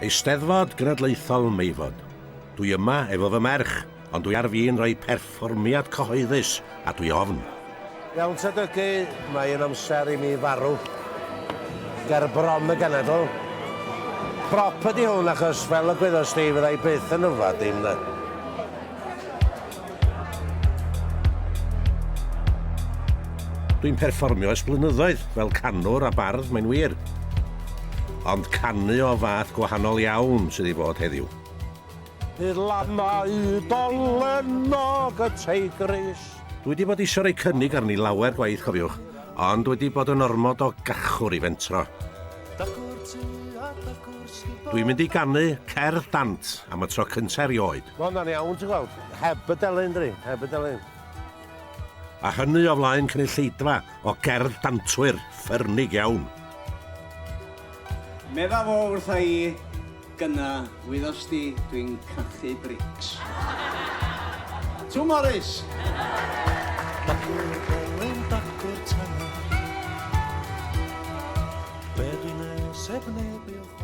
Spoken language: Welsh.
Eisteddfod Genedlaethol Meifod. Dwi yma efo fy merch, ond dwi ar fi'n rhoi perfformiad cyhoeddus a dwi ofn. Iawn tydygu, mae'n amser i mi farw. Ger brom y genedl. Prop ydi hwn achos fel y gwyddos ti fyddai byth yn yfad dim na. Dwi'n perfformio ers blynyddoedd fel canwr a bardd, mae'n wir. Ond canu o fath gwahanol iawn sydd i fod heddiw. Bydd lanau dolennog y teigris. Dwi wedi bod eisiau rhoi cynnig arni lawer gwaith, cofiwch, ond wedi bod yn ormod o gachwr i fentro. Dwi'n mynd i ganu Cerdd Dant am y tro cyntaf erioed. Mae hwnna'n iawn, ti'n gweld? Heb y delyn, dri, heb y delyn. A hynny o flaen cynulleidfa o gerdd dantwyr ffyrnig iawn. Medda fo wrtha i gyna, wyddos di dwi'n cachu brics. Twm Morys! Dacwr felyn, dacwr tanna. Be dwi'n nes heb neb i'w